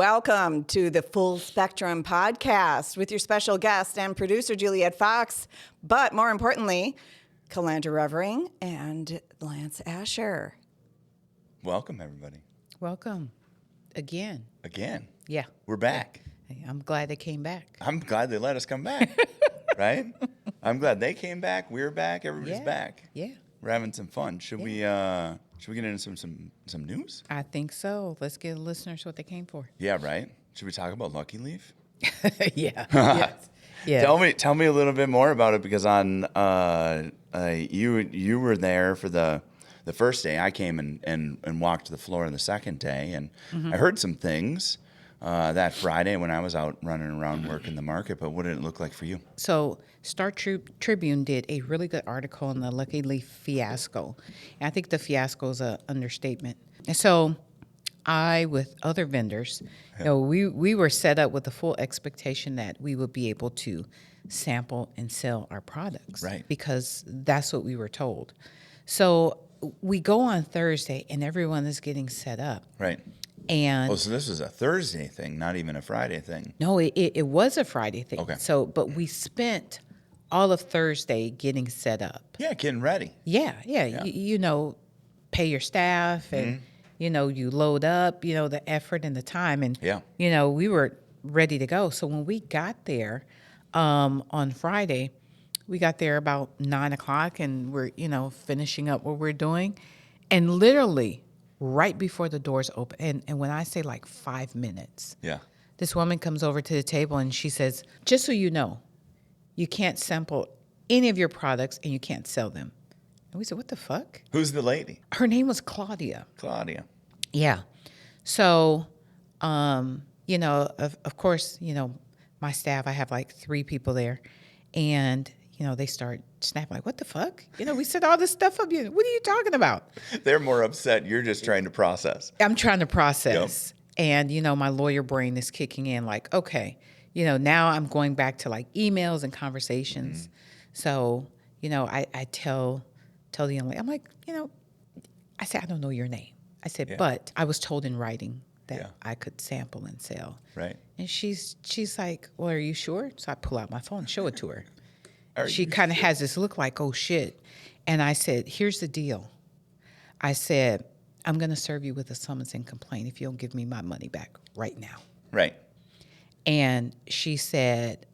Welcome to the Full Spectrum Podcast with your special guest and producer, Juliette Fox, but more importantly, Calandra Revering and Lance Asher. Welcome, everybody. Welcome. Again. Yeah. We're back. Hey, I'm glad they came back. I'm glad they let us come back, right? I'm glad they came back. We're back. Everybody's back. Yeah. We're having some fun. Should we get into some news? I think so. Let's give the listeners what they came for. Yeah, right. Should we talk about Lucky Leaf? Yeah. Yes. Yeah. Tell me a little bit more about it, because on you were there for the first day. I came and walked the floor the second day, and I heard some things that Friday when I was out running around working the market. But what did it look like for you? So Star Tribune did a really good article on the Lucky Leaf fiasco. And I think the fiasco is an understatement. And so I, with other vendors, we were set up with the full expectation that we would be able to sample and sell our products. Right. Because that's what we were told. So we go on Thursday and everyone is getting set up. Right. And so this was a Thursday thing, not even a Friday thing. No, it was a Friday thing. Okay. So, but we spent all of Thursday getting set up. Yeah, getting ready. Yeah. You pay your staff and, you load up, the effort and the time. And, we were ready to go. So when we got there on Friday, we got there about 9 o'clock and we're, finishing up what we're doing. And literally right before the doors open, and when I say like 5 minutes, this woman comes over to the table and she says, just so you know, you can't sample any of your products and you can't sell them. And we said, what the fuck? Who's the lady? Her name was Claudia. Yeah. So, of course, my staff, I have like 3 people there, and they start snapping like, what the fuck? We set all this stuff up. What are you talking about? They're more upset. You're just trying to process. I'm trying to process. Yep. And, my lawyer brain is kicking in like, okay, now I'm going back to like emails and conversations. So, I tell the young lady, I'm like, I said, I don't know your name. I said, but I was told in writing that I could sample and sell. Right. And she's like, well, are you sure? So I pull out my phone, show it to her. She kind of has this look like, oh, shit. And I said, here's the deal. I said, I'm going to serve you with a summons and complaint if you don't give me my money back right now. Right. And she said,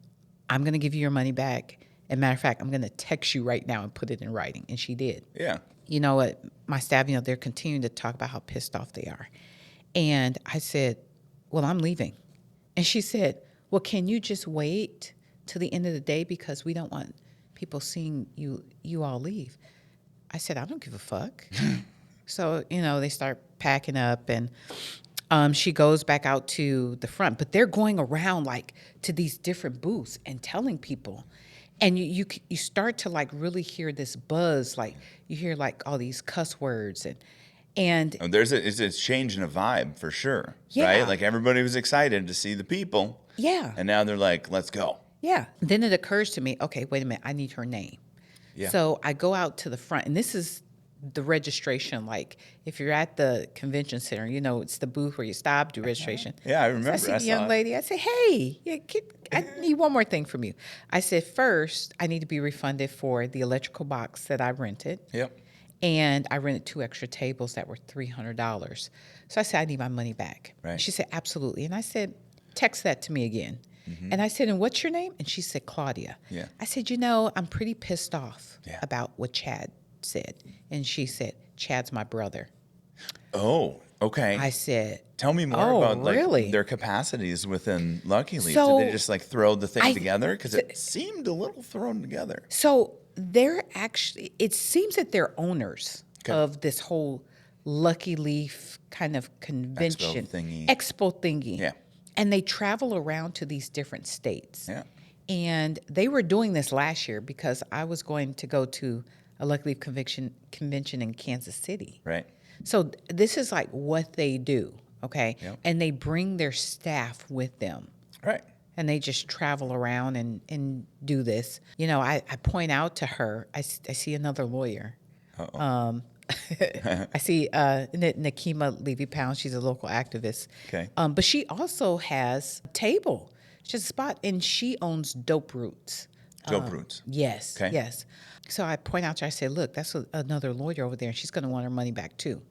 I'm going to give you your money back. As a matter of fact, I'm going to text you right now and put it in writing. And she did. Yeah. You know what? My staff, they're continuing to talk about how pissed off they are. And I said, well, I'm leaving. And she said, well, can you just wait till the end of the day, because we don't want people seeing you all leave. I said, I don't give a fuck. So, they start packing up, and she goes back out to the front. But they're going around like to these different booths and telling people. And you start to like really hear this buzz, like you hear like all these cuss words and it's a change in a vibe for sure, right? Like everybody was excited to see the people. Yeah. And now they're like, let's go. Yeah. Then it occurs to me, okay, wait a minute, I need her name. Yeah. So I go out to the front, and this is the registration. Like if you're at the convention center, it's the booth where you stop, do registration. Yeah, I remember. So I see the young lady. I say, hey, I need one more thing from you. I said, first, I need to be refunded for the electrical box that I rented. Yep. And I rented 2 extra tables that were $300. So I said, I need my money back. Right. She said, absolutely. And I said, text that to me again. Mm-hmm. And I said, and what's your name? And she said, Claudia. Yeah. I said, I'm pretty pissed off about what Chad said. And she said, Chad's my brother. Oh, okay. I said, tell me more about really? Their capacities within Lucky Leaf. So, did they just like throw the thing together? Because it seemed a little thrown together. So they're actually, it seems that they're owners of this whole Lucky Leaf kind of convention. Expo thingy. Yeah. And they travel around to these different states. Yeah. And they were doing this last year because I was going to go to a Lucky Leaf convention in Kansas City. Right. So this is like what they do, okay? Yep. And they bring their staff with them. Right. And they just travel around and do this. I point out to her, I see another lawyer. I see Nakima Levy-Pound. She's a local activist. Okay. But she also has a table. She has a spot, and she owns Dope Roots. Dope Roots. Yes, Okay. yes. So I point out to her, I said, look, that's another lawyer over there, and she's going to want her money back too.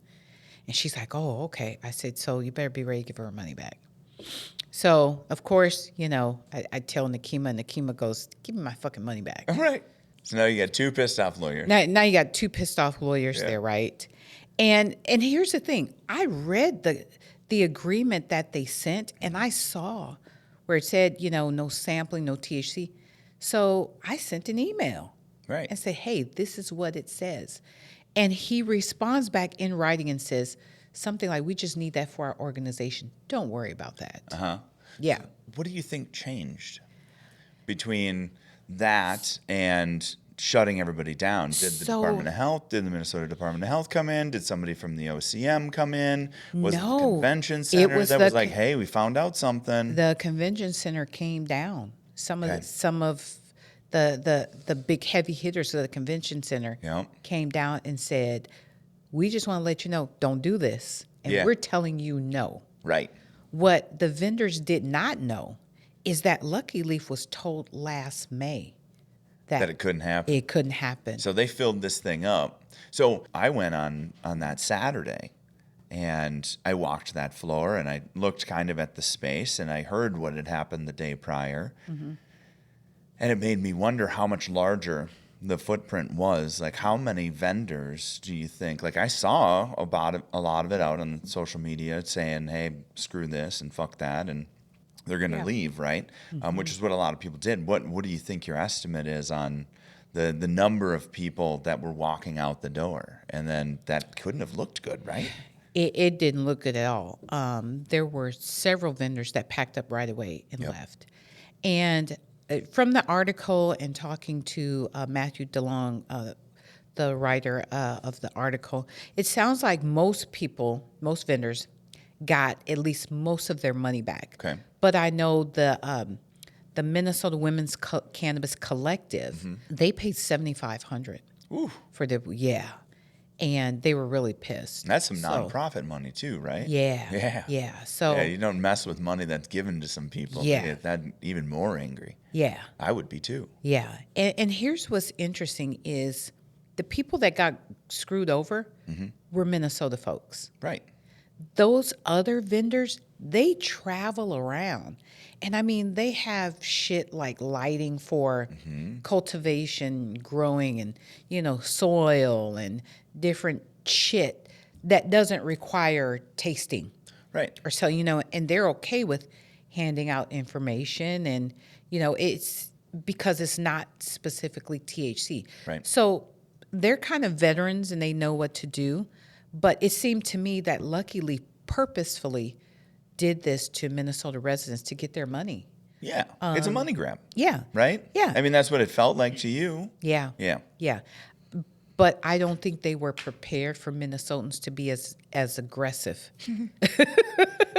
And she's like, oh, okay. I said, so you better be ready to give her money back. So, of course, I tell Nakima, and Nakima goes, give me my fucking money back. All right. So now you got 2 pissed off lawyers. Now you got 2 pissed off lawyers there, right? And here's the thing. I read the agreement that they sent, and I saw where it said, no sampling, no THC. So I sent an email. Right. And said, hey, this is what it says. And he responds back in writing and says something like, we just need that for our organization. Don't worry about that. Uh-huh. Yeah. What do you think changed between that and shutting everybody down? Did the Department of Health, did the Minnesota Department of Health come in? Did somebody from the OCM come in? Was it the convention center that was like, hey, we found out something? The convention center came down. Some of the big heavy hitters of the convention center came down and said, we just want to let you know, don't do this. And we're telling you no. Right. What the vendors did not know is that Lucky Leaf was told last May that it couldn't happen. It couldn't happen. So they filled this thing up. So I went on that Saturday, and I walked that floor, and I looked kind of at the space, and I heard what had happened the day prior. Mm-hmm. And it made me wonder how much larger the footprint was. Like, how many vendors do you think? Like, I saw about a lot of it out on social media saying, hey, screw this and fuck that, and they're going to leave, right? Mm-hmm. Which is what a lot of people did. What do you think your estimate is on the number of people that were walking out the door? And then that couldn't have looked good, right? It didn't look good at all. There were several vendors that packed up right away and left. And from the article and talking to Matthew DeLong, the writer of the article, it sounds like most vendors got at least most of their money back. Okay. But I know the Minnesota Women's Cannabis Collective, they paid $7,500 for the and they were really pissed. That's some nonprofit money too, right? Yeah. So you don't mess with money that's given to some people. Yeah. They get that even more angry. Yeah. I would be too. Yeah. And here's what's interesting is the people that got screwed over were Minnesota folks. Right. Those other vendors, they travel around. And I mean, they have shit like lighting for cultivation, growing, and, soil and different shit that doesn't require tasting. Right. Or so, and they're okay with handing out information and, it's because it's not specifically THC. Right. So they're kind of veterans and they know what to do. But it seemed to me that Lucky Leaf purposefully did this to Minnesota residents to get their money. Yeah. It's a money grab. Yeah. Right? Yeah. I mean, that's what it felt like to you. Yeah. Yeah. Yeah. But I don't think they were prepared for Minnesotans to be as aggressive.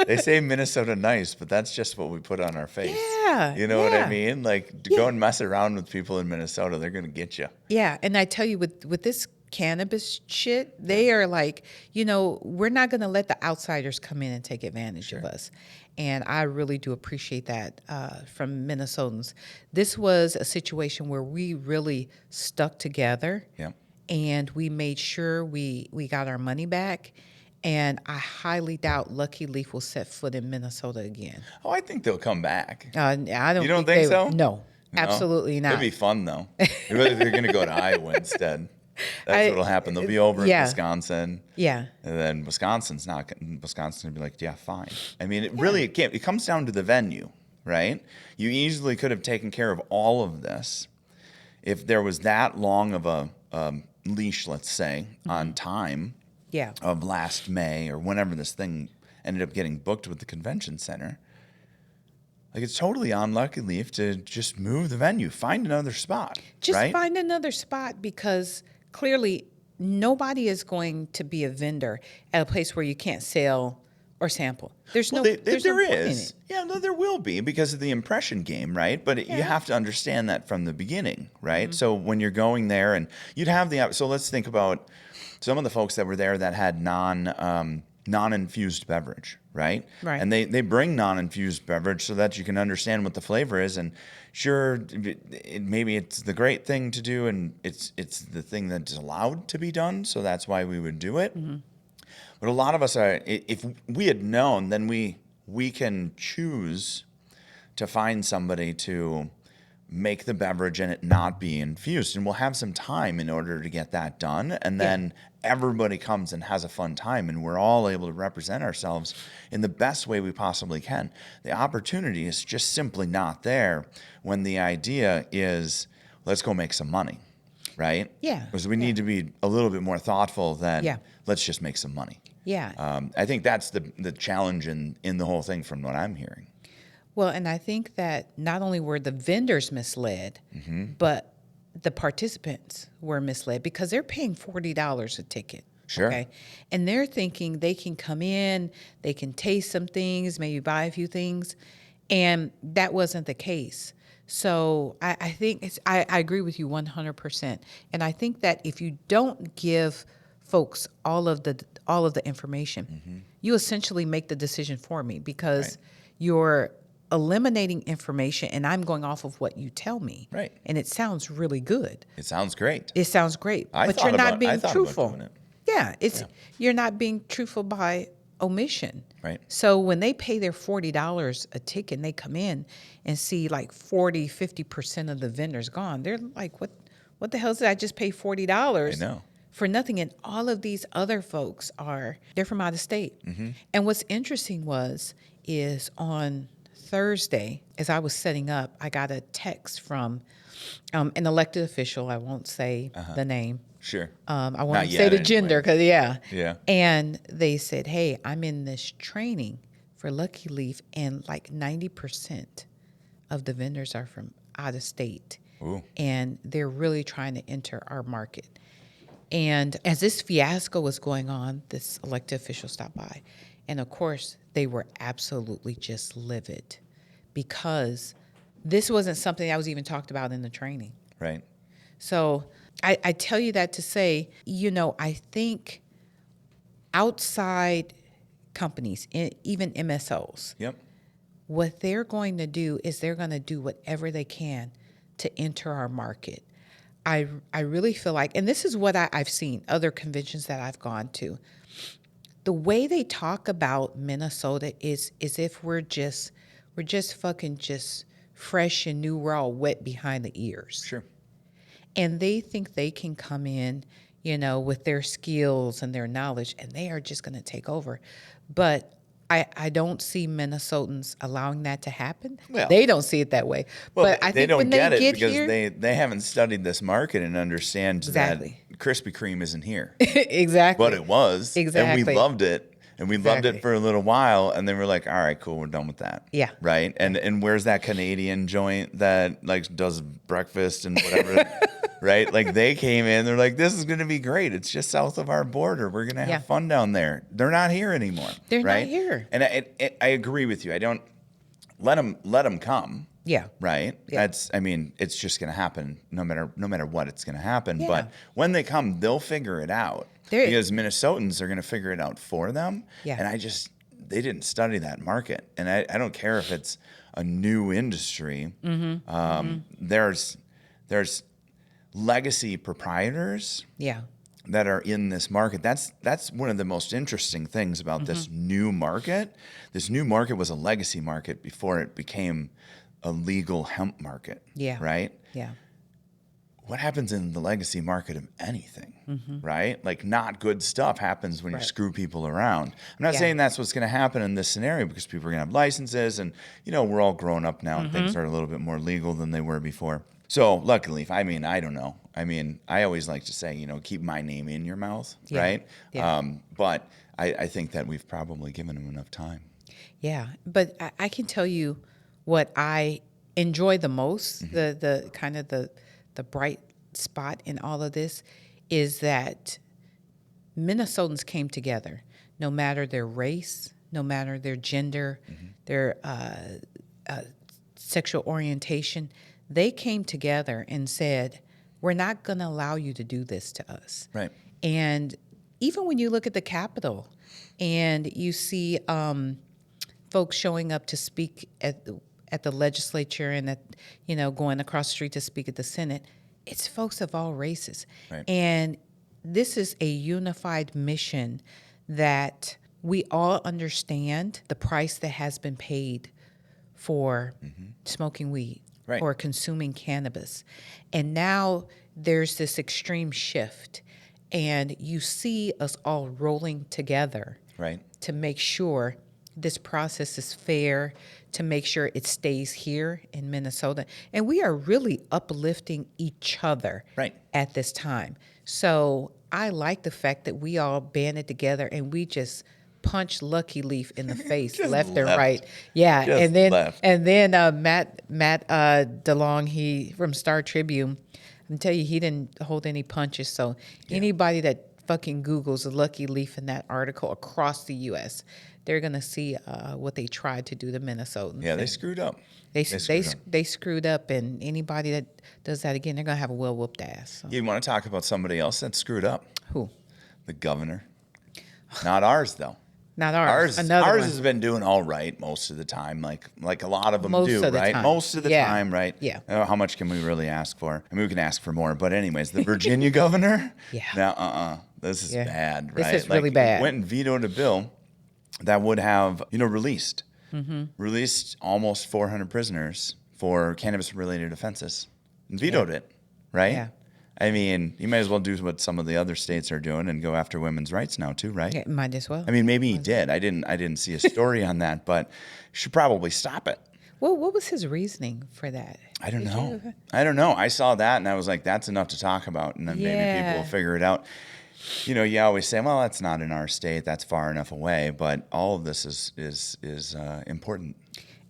They say Minnesota nice, but that's just what we put on our face. Yeah. You know what I mean? Like, to go and mess around with people in Minnesota, they're going to get you. Yeah. And I tell you, with this cannabis shit, they are like, we're not going to let the outsiders come in and take advantage of us. And I really do appreciate that from Minnesotans. This was a situation where we really stuck together. Yeah. And we made sure we got our money back. And I highly doubt Lucky Leaf will set foot in Minnesota again. Oh, I think they'll come back. I don't. You don't think so? No, absolutely not. It'd be fun though. They're going to go to Iowa instead. That's what'll happen. They'll be over in Wisconsin. Yeah. And then Wisconsin's going to be like, yeah, fine. I mean, it comes down to the venue, right? You easily could have taken care of all of this if there was that long of a leash, let's say, on time of last May or whenever this thing ended up getting booked with the convention center. Like, it's totally on Lucky Leaf to just move the venue, find another spot. Just find another spot, because clearly nobody is going to be a vendor at a place where you can't sell or sample. There's no point in it. Yeah, no, there will be because of the impression game, right? But you have to understand that from the beginning, right? So when you're going there and you'd have so let's think about some of the folks that were there that had non-infused beverage, right? Right. And they bring non-infused beverage so that you can understand what the flavor is. And sure, maybe it's the great thing to do, and it's the thing that's allowed to be done. So that's why we would do it. But a lot of us are. If we had known, then we can choose to find somebody to make the beverage and it not be infused. And we'll have some time in order to get that done. And then everybody comes and has a fun time, and we're all able to represent ourselves in the best way we possibly can. The opportunity is just simply not there when the idea is, let's go make some money, right? Yeah. Because we need to be a little bit more thoughtful than let's just make some money. Yeah. I think that's the challenge in the whole thing from what I'm hearing. Well, and I think that not only were the vendors misled, but the participants were misled because they're paying $40 a ticket. Sure. Okay. And they're thinking they can come in, they can taste some things, maybe buy a few things. And that wasn't the case. So I think I agree with you 100%. And I think that if you don't give folks all of the information, you essentially make the decision for me because you're eliminating information and I'm going off of what you tell me. Right. And it sounds really good. It sounds great. It sounds great. I But thought you're about- not being I thought about truthful. doing it. Yeah, you're not being truthful by omission. Right. So when they pay their $40 a ticket and they come in and see like 40-50% of the vendors gone, they're like, what the hell did I just pay $40 I know. for nothing? And all of these other folks they're from out of state. And what's interesting is on Thursday, as I was setting up, I got a text from an elected official. I won't say the name. Sure. I Not won't say yet, the gender because Yeah. And they said, "Hey, I'm in this training for Lucky Leaf, and like 90% of the vendors are from out of state, Ooh. and they're really trying to enter our market." And as this fiasco was going on, this elected official stopped by, and of course, they were absolutely just livid because this wasn't something that was even talked about in the training. Right. So I tell you that to say, I think outside companies, even MSOs, Yep. what they're going to do is they're going to do whatever they can to enter our market. I really feel like, and this is what I've seen, other conventions that I've gone to, the way they talk about Minnesota is as if we're just fucking just fresh and new, we're all wet behind the ears. Sure. And they think they can come in, with their skills and their knowledge, and they are just going to take over. But I don't see Minnesotans allowing that to happen. Well- they don't see it that way. Well, but I they think don't when get they it get because here, they haven't studied this market and understand Exactly. that Krispy Kreme isn't here. exactly. But it was. And Exactly. we loved it. And we loved Exactly. it for a little while, and then we're like, all right, cool, we're done with that. Yeah. Right? And where's that Canadian joint that like does breakfast and whatever? Right? Like they came in, they're like, this is gonna be great. It's just south of our border. We're gonna have Yeah. fun down there. They're not here anymore. They're not right? here. And I agree with you. I don't let them come. Yeah. Right. Yeah. It's just going to happen no matter what. It's going to happen. Yeah. But when they come, they'll figure it out because Minnesotans are going to figure it out for them. Yeah. And they didn't study that market. And I don't care if it's a new industry. There's legacy proprietors Yeah. that are in this market. That's one of the most interesting things about this new market. This new market was a legacy market before it became a legal hemp market. Yeah. Right? Yeah. What happens in the legacy market of anything, right? Like not good stuff happens when you screw people around. I'm not Yeah. saying that's what's going to happen in this scenario because people are going to have licenses and, we're all grown up now and things are a little bit more legal than they were before. So luckily, I don't know. I always like to say, keep my name in your mouth, Yeah. right? Yeah. But I think that we've probably given them enough time. Yeah, but I can tell you what I enjoy the most, the kind of the bright spot in all of this is that Minnesotans came together, no matter their race, no matter their gender, their sexual orientation. They came together and said, we're not going to allow you to do this to us. Right. And even when you look at the Capitol and you see folks showing up to speak at the legislature and going across the street to speak at the Senate, it's folks of all races. Right. And this is a unified mission that we all understand the price that has been paid for smoking weed Right. or consuming cannabis. And now there's this extreme shift, and you see us all rolling together Right. to make sure this process is fair, to make sure it stays here in Minnesota. And we are really uplifting each other Right. at this time. So I like the fact that we all banded together and we just punched Lucky Leaf in the face, Just left and left. right. Yeah, Just and then left. Matt DeLong, he from Star Tribune, I tell you, he didn't hold any punches. So anybody that fucking Googles a Lucky Leaf in that article across the U.S., they're gonna see what they tried to do to Minnesotans. Yeah, they screwed up. They screwed up, and anybody that does that again, they're gonna have a well whooped ass. So. You want to talk about somebody else that screwed up? Who? The governor. Not ours, though. Not ours. Ours one. has been doing all right most of the time, like a lot of them Most do, of the right? time. Most of the Yeah. time, right? Yeah. How much can we really ask for? I mean, we can ask for more, but anyways, the Virginia governor. Yeah. Now, this is Yeah. bad, This right? is really bad. Went and vetoed a bill that would have, released almost 400 prisoners for cannabis-related offenses, and vetoed it, right? Yeah. I mean, you might as well do what some of the other states are doing and go after women's rights now too, right? Yeah, might as well. I mean, maybe he did. I didn't see a story on that, but should probably stop it. Well, what was his reasoning for that? I don't Did know. you- I don't know. I saw that and I was like, that's enough to talk about, and then maybe people Yeah. will figure it out. You always say, well, that's not in our state. That's far enough away. But all of this is important,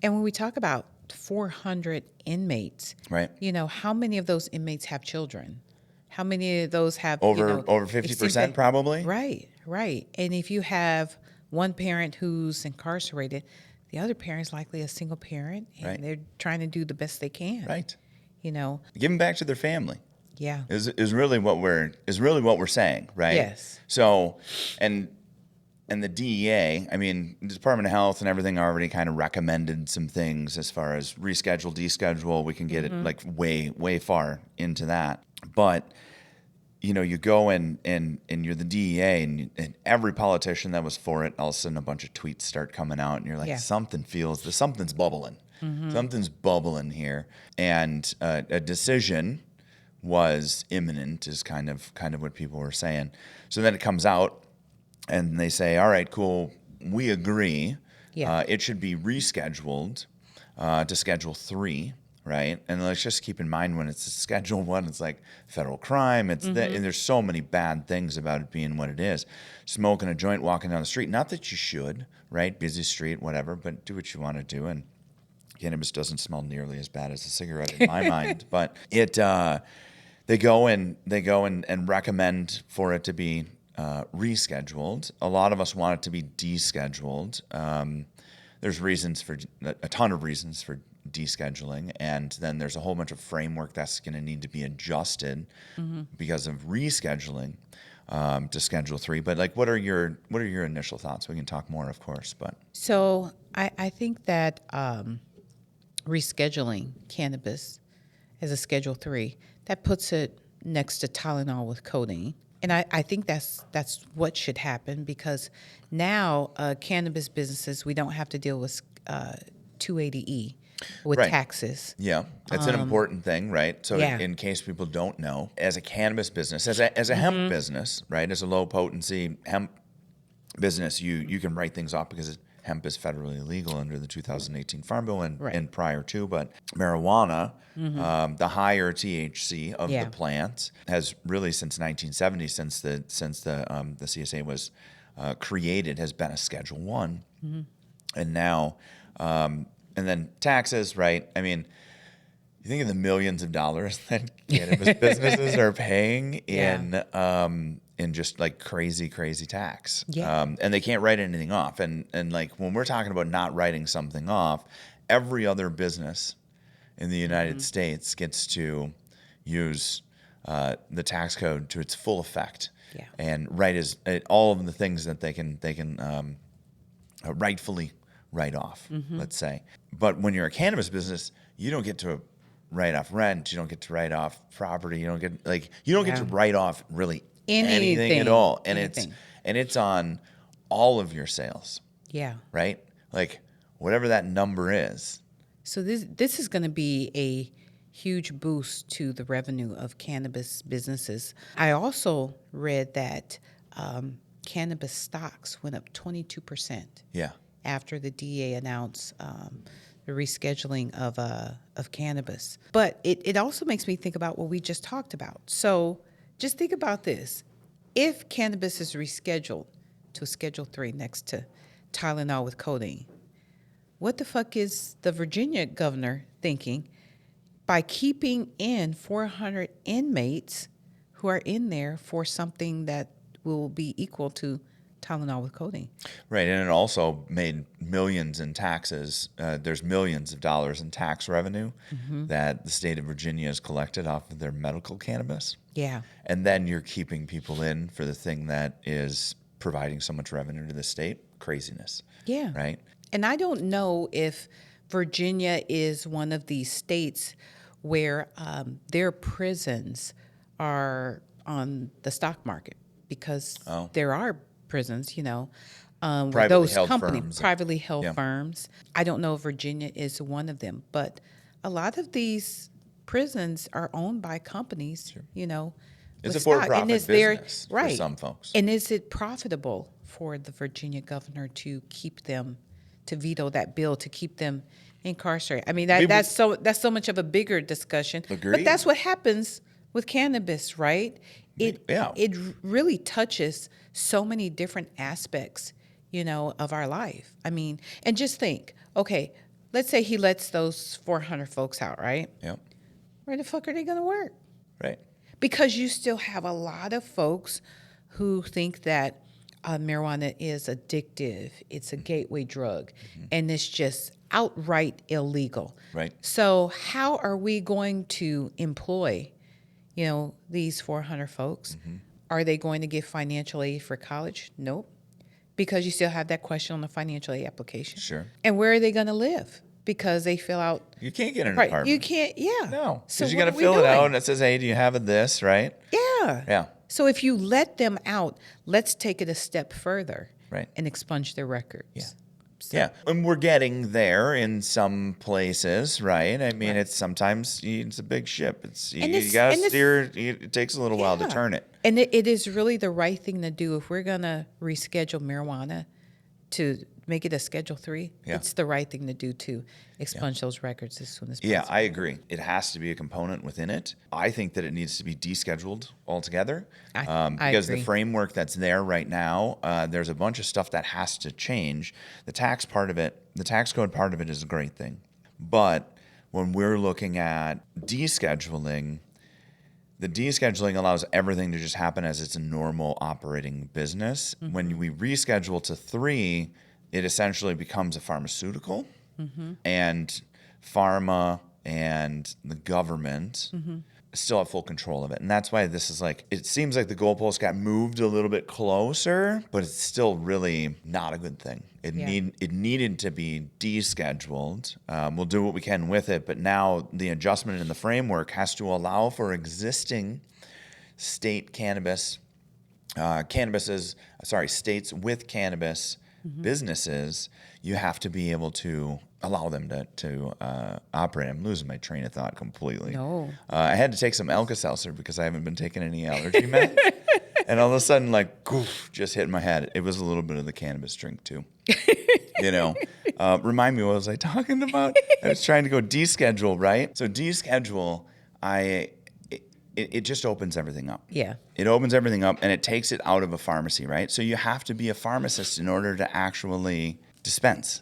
And when we talk about 400 inmates, right? How many of those inmates have children? How many of those have Over it 50% seems that- probably. Right. And if you have one parent who's incarcerated, the other parent's likely a single parent, and Right. they're trying to do the best they can. Right. You know, Give them back to their family. yeah. Is really what we're saying, right? Yes. So, and the DEA, I mean, the Department of Health and everything already kind of recommended some things as far as reschedule, deschedule. We can get it like way far into that, but you go and you're the DEA, and every politician that was for it, all of a sudden a bunch of tweets start coming out, and you're like, Yeah. something's bubbling. Something's bubbling here, and a decision was imminent is kind of what people were saying. So then it comes out, and they say, all right, cool, we agree. Yeah. It should be rescheduled to Schedule 3, right? And let's just keep in mind, when it's Schedule 1, it's like federal crime. It's and there's so many bad things about it being what it is. Smoking a joint, walking down the street. Not that you should, right? Busy street, whatever, but do what you want to do. And cannabis doesn't smell nearly as bad as a cigarette in my mind. But they go and recommend for it to be rescheduled. A lot of us want it to be descheduled. There's a ton of reasons for descheduling, and then there's a whole bunch of framework that's going to need to be adjusted because of rescheduling to Schedule 3. But what are your initial thoughts? We can talk more, of course, but So I think that rescheduling cannabis as a Schedule 3, that puts it next to Tylenol with codeine. And I think that's what should happen, because now cannabis businesses, we don't have to deal with 280E with Right. taxes. yeah, that's an important thing, right? So Yeah. in case people don't know, as a cannabis business, as a hemp business, right, as a low potency hemp business, you can write things off because hemp is federally illegal under the 2018 Farm Bill and prior to. But marijuana, the higher THC of Yeah. the plant, has really since 1970, since the CSA was created, has been a Schedule 1, and now. And then taxes, right? I mean, you think of the millions of dollars that cannabis businesses are paying in just like crazy tax. Yeah. And they can't write anything off. And like when we're talking about not writing something off, every other business in the United States gets to use the tax code to its full effect. Yeah. and all of the things that they can rightfully write off, let's say. But when you're a cannabis business, you don't get to write off rent, you don't get to write off property, you don't get to write off really anything at all. And it's on all of your sales. Yeah. Right? Like whatever that number is. So this is going to be a huge boost to the revenue of cannabis businesses. I also read that cannabis stocks went up 22%. Yeah. After the DEA announced the rescheduling of cannabis. But it also makes me think about what we just talked about. So just think about this. If cannabis is rescheduled to a Schedule 3 next to Tylenol with codeine, what the fuck is the Virginia governor thinking by keeping in 400 inmates who are in there for something that will be equal to Tylenol with codeine? Right, and it also made millions in taxes. There's millions of dollars in tax revenue that the state of Virginia has collected off of their medical cannabis. Yeah. And then you're keeping people in for the thing that is providing so much revenue to the state. Craziness. Yeah. Right? And I don't know if Virginia is one of these states where their prisons are on the stock market, because there are prisons, Privately those held companies, firms. privately held Yeah. firms. I don't know if Virginia is one of them, but a lot of these prisons are owned by companies, It's with a stock. for-profit And is there- business right. for some folks. And is it profitable for the Virginia governor to keep them, to veto that bill, to keep them incarcerated? I mean, that's so much of a bigger discussion. Agreed. But that's what happens with cannabis, right? It really touches so many different aspects, of our life. I mean, and just think, okay, let's say he lets those 400 folks out, right? Yep. Where the fuck are they going to work? Right. Because you still have a lot of folks who think that marijuana is addictive, it's a gateway drug, and it's just outright illegal. Right. So how are we going to employ, these 400 folks? Are they going to get financial aid for college? Nope. Because you still have that question on the financial aid application. Sure. And where are they going to live? Because they fill out. You can't get an Right. apartment. You can't. Yeah. No. So Because you what got to are we fill it out, doing? and it says, hey, do you have this, right? Yeah. Yeah. So if you let them out, let's take it a step further, Right. and expunge their records. Yeah. Yeah, and we're getting there in some places, right? I mean, it's sometimes it's a big ship. You got to steer. It takes a little while to turn it. And it is really the right thing to do. If we're gonna reschedule marijuana to make it a Schedule 3, it's the right thing to do to expunge those records as soon as possible. Yeah, I agree. It has to be a component within it. I think that it needs to be descheduled altogether I because agree. the framework that's there right now, there's a bunch of stuff that has to change. The tax part of it, the tax code part of it is a great thing. But when we're looking at descheduling, the descheduling allows everything to just happen as it's a normal operating business. When we reschedule to 3, it essentially becomes a pharmaceutical, and pharma and the government still have full control of it. And that's why this is it seems like the goalpost got moved a little bit closer, but it's still really not a good thing. It needed to be descheduled. We'll do what we can with it, but now the adjustment in the framework has to allow for existing state states with cannabis businesses. You have to be able to allow them to operate. I'm losing my train of thought completely. No. I had to take some Alka-Seltzer because I haven't been taking any allergy meds. And all of a sudden, goof, just hit my head. It was a little bit of the cannabis drink, too. Remind me, what was I talking about? I was trying to go deschedule, right? So deschedule, it just opens everything up. Yeah. It opens everything up, and it takes it out of a pharmacy, right? So you have to be a pharmacist in order to actually dispense.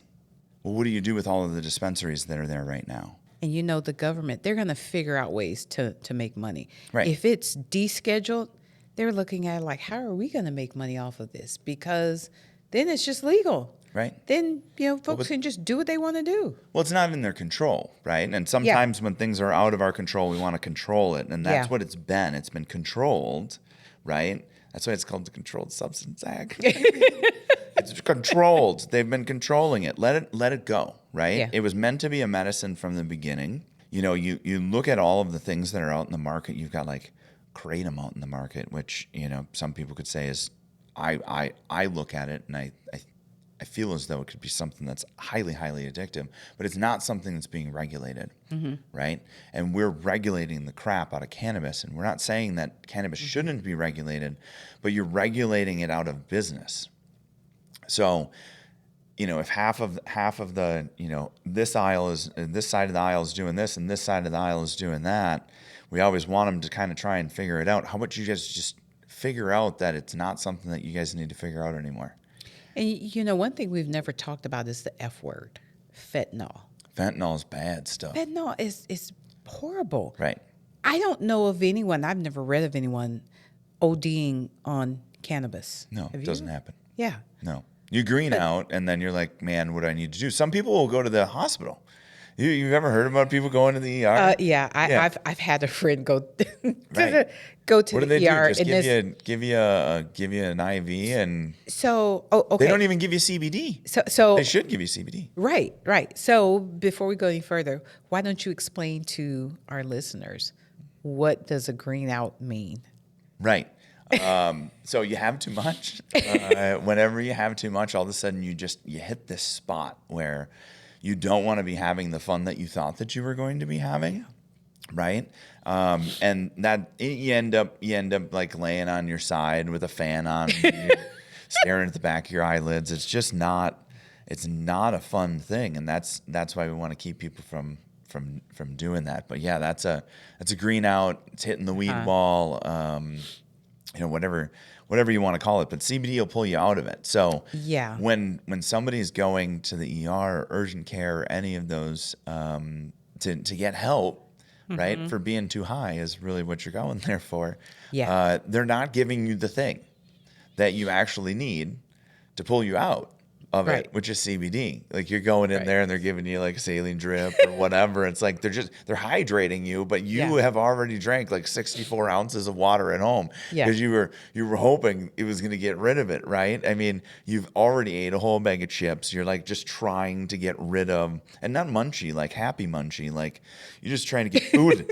Well, what do you do with all of the dispensaries that are there right now? And the government, they're going to figure out ways to make money. Right. If it's descheduled, they're looking at it how are we going to make money off of this? Because then it's just legal. Right. Then, folks can just do what they want to do. Well, it's not in their control, right? And sometimes when things are out of our control, we want to control it. And that's what it's been. It's been controlled, right? That's why it's called the Controlled Substance Act. It's controlled. They've been controlling it. Let it go, right? Yeah. It was meant to be a medicine from the beginning. You know, you look at all of the things that are out in the market. You've got like kratom out in the market, which, you know, some people could say is, I look at it and I feel as though it could be something that's highly, highly addictive, but it's not something that's being regulated, right? And we're regulating the crap out of cannabis, and we're not saying that cannabis shouldn't be regulated, but you're regulating it out of business. So, you know, if half of the, you know, this side of the aisle is doing this and this side of the aisle is doing that, we always want them to kind of try and figure it out. How about you guys just figure out that it's not something that you guys need to figure out anymore? And you know, one thing we've never talked about is the F word, fentanyl. Fentanyl is bad stuff. Fentanyl is horrible. Right. I don't know of anyone, I've never read of anyone ODing on cannabis. No, Have it you? doesn't happen. Yeah. No. You green out, and then you're like, man, what do I need to do? Some people will go to the hospital. You've ever heard about people going to the ER? Yeah, Yeah. I've had a friend go Right. go to What do the they ER. do? Just give you an IV, and Okay. they don't even give you CBD. So They should give you CBD. Right. So before we go any further, why don't you explain to our listeners what does a green out mean? Right. So you have too much. Whenever you have too much, all of a sudden you hit this spot where you don't want to be having the fun that you thought that you were going to be having, right? And that you end up like laying on your side with a fan on, staring at the back of your eyelids. It's just not. It's not a fun thing, and that's why we want to keep people from doing that. But yeah, that's a green out. It's hitting the weed wall. You know, whatever you want to call it, but CBD will pull you out of it. So Yeah. when somebody's going to the ER or urgent care or any of those to get help, right, for being too high is really what you're going there for. Yeah. They're not giving you the thing that you actually need to pull you out of Right. it, which is CBD. Like you're going in there and they're giving you like a saline drip or whatever. It's like they're hydrating you, but you Yeah. have already drank like 64 ounces of water at home Yeah. because you were hoping it was going to get rid of it, right? I mean, you've already ate a whole bag of chips. You're like just trying to get rid of, and not munchy, like happy munchy, like you're just trying to get food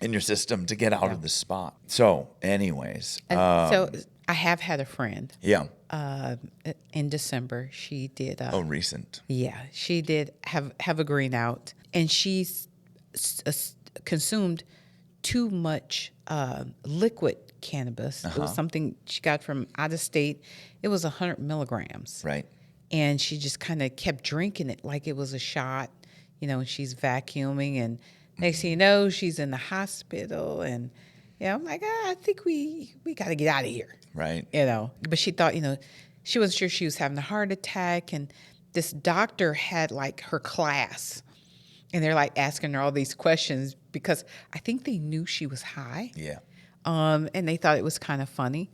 in your system to get out of the spot. So, anyways, So I have had a friend yeah. in December. She did. Recent. Yeah, she did have a green out, and she's consumed too much liquid cannabis. It was something she got from out of state. It was 100 milligrams. Right. And she just kind of kept drinking it like it was a shot, you know, and she's vacuuming. And next thing you know, she's in the hospital. And, you know, I'm like, I think we got to get out of here. Right. You know, but she thought, you know, she wasn't sure she was having a heart attack. And this doctor had like her class. And they're like asking her all these questions because I think they knew she was high. Yeah. And they thought it was kind of funny.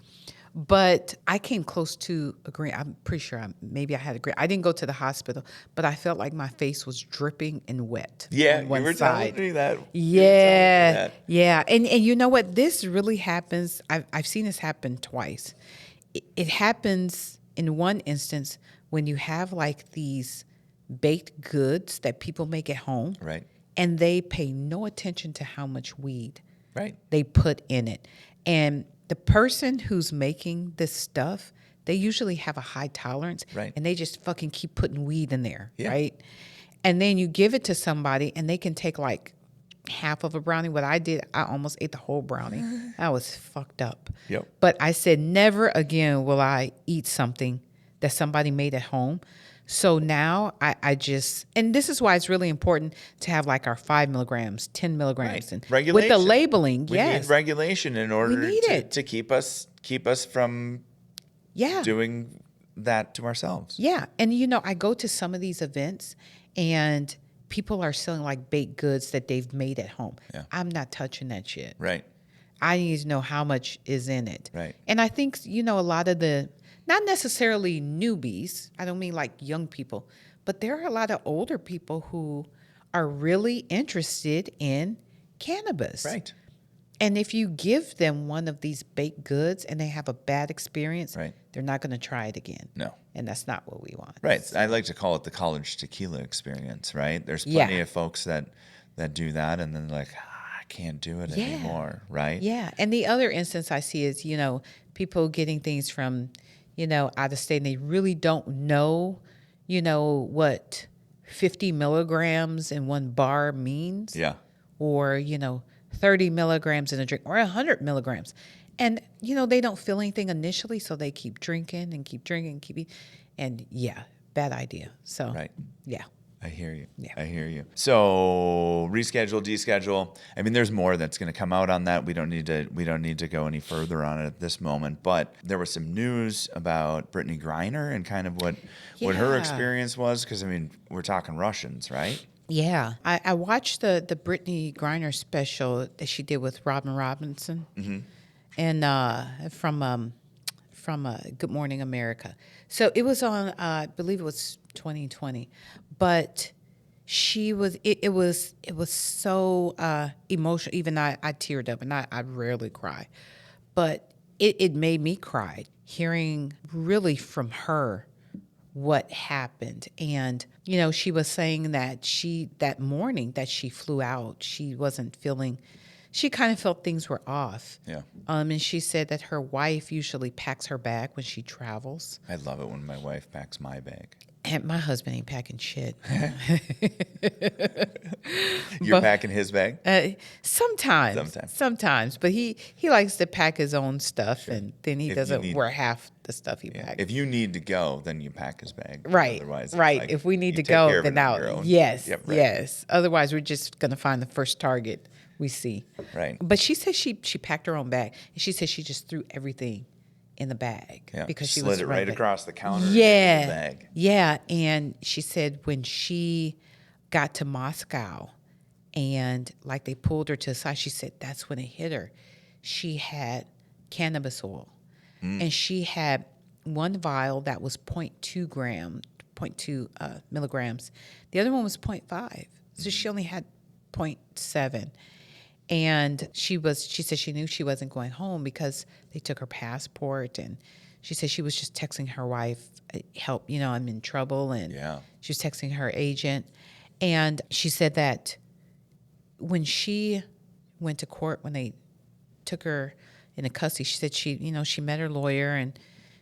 But I came close to agreeing. I'm pretty sure maybe I had agreed. I didn't go to the hospital, but I felt like my face was dripping and wet. Yeah, on one you were side. telling me that. Yeah, yeah. And you know what? This really happens. I've seen this happen twice. It happens in one instance when you have like these baked goods that people make at home. Right. And they pay no attention to how much weed Right. they put in it. And the person who's making this stuff, they usually have a high tolerance. Right. And they just fucking keep putting weed in there. Yeah. Right. And then you give it to somebody and they can take like half of a brownie. What I did, I almost ate the whole brownie. I was fucked up. Yep. But I said, never again will I eat something that somebody made at home. So now I just, and this is why it's really important to have like our 5 milligrams, 10 milligrams, and Regulation. with the labeling. We Yes. need regulation in order need it. to keep us from Yeah. doing that to ourselves. Yeah. And you know, I go to some of these events and people are selling like baked goods that they've made at home. Yeah. I'm not touching that shit. Right. I need to know how much is in it. Right. And I think, you know, a lot of the, not necessarily newbies, I don't mean like young people, but there are a lot of older people who are really interested in cannabis. Right. And if you give them one of these baked goods and they have a bad experience, Right. they're not going to try it again. No. And that's not what we want. Right. I like to call it the college tequila experience, right? There's Yeah. plenty of folks that do that and then they're like, I can't do it anymore, right? Yeah. And the other instance I see is, people getting things from, out of state and they really don't know, what 50 milligrams in one bar means. Yeah. Or, 30 milligrams in a drink or 100 milligrams. And, they don't feel anything initially, so they keep drinking and keep drinking and keep eating. And yeah, bad idea. So, Right. yeah. I hear you. Yeah. I hear you. So reschedule, deschedule. I mean, there's more that's going to come out on that. We don't need to go any further on it at this moment. But there was some news about Brittany Griner and kind of what her Yeah. experience was. Because I mean, we're talking Russians, right? Yeah. I watched the Brittany Griner special that she did with Robin Robinson and from Good Morning America. So it was on, I believe it was 2020, but she was, it was so emotional. Even I teared up, and I rarely cry, but it made me cry hearing really from her what happened. And, she was saying that that morning that she flew out, she kind of felt things were off. Yeah. And she said that her wife usually packs her bag when she travels. I love it when my wife packs my bag. And my husband ain't packing shit. You're packing his bag? Sometimes. But he likes to pack his own stuff, and then he doesn't wear half the stuff he packs. If you need to go, then you pack his bag. Right. Otherwise, right. like, If we need to you take care go, of it then on your out. own. Yes. Yep, right. Yes. Otherwise, we're just going to find the first Target we see. Right. But she said she packed her own bag, and she said she just threw everything in the bag Yeah. because she slid was it right running. across the counter. Yeah. Into the bag. Yeah. And she said when she got to Moscow and like they pulled her to the side, she said that's when it hit her. She had cannabis oil and she had one vial that was 0.2 milligrams. The other one was 0.5. So she only had 0.7. And she said she knew she wasn't going home because they took her passport, and she said she was just texting her wife, help, I'm in trouble. And she was texting her agent. And she said that when she went to court, when they took her into custody, she said she met her lawyer and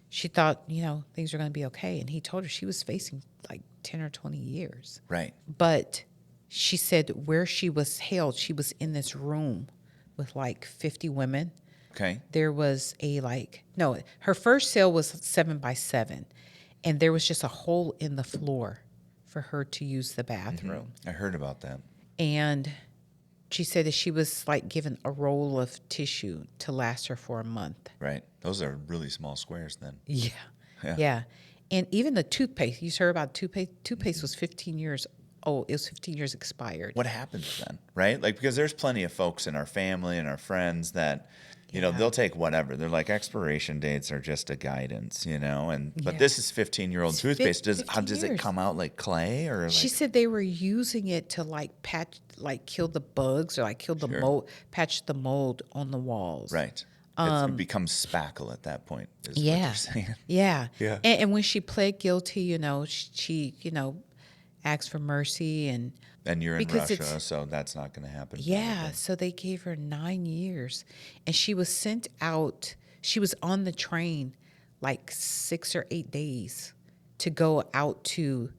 she thought, things were going to be okay. And he told her she was facing like 10 or 20 years. Right. But she said where she was held, she was in this room with like 50 women. Okay. There was her first cell was 7x7, and there was just a hole in the floor for her to use the bathroom. I heard about that. And she said that she was like given a roll of tissue to last her for a month. Right. Those are really small squares then. Yeah. And even the toothpaste, you heard about toothpaste? Toothpaste was 15 years old. It was 15 years expired. What happens then, right? Like, because there's plenty of folks in our family and our friends that, they'll take whatever. They're like, expiration dates are just a guidance, but this is 15-year-old toothpaste. Does it come out like clay or? She said they were using it to kill the bugs or kill the mold, patch the mold on the walls. Right. It becomes spackle at that point. Is what you're saying. Yeah. Yeah. And when she pled guilty, she asked for mercy and you're in Russia, so that's not going to happen. Yeah, so they gave her 9 years, and she was sent out. She was on the train like 6 or 8 days to go out to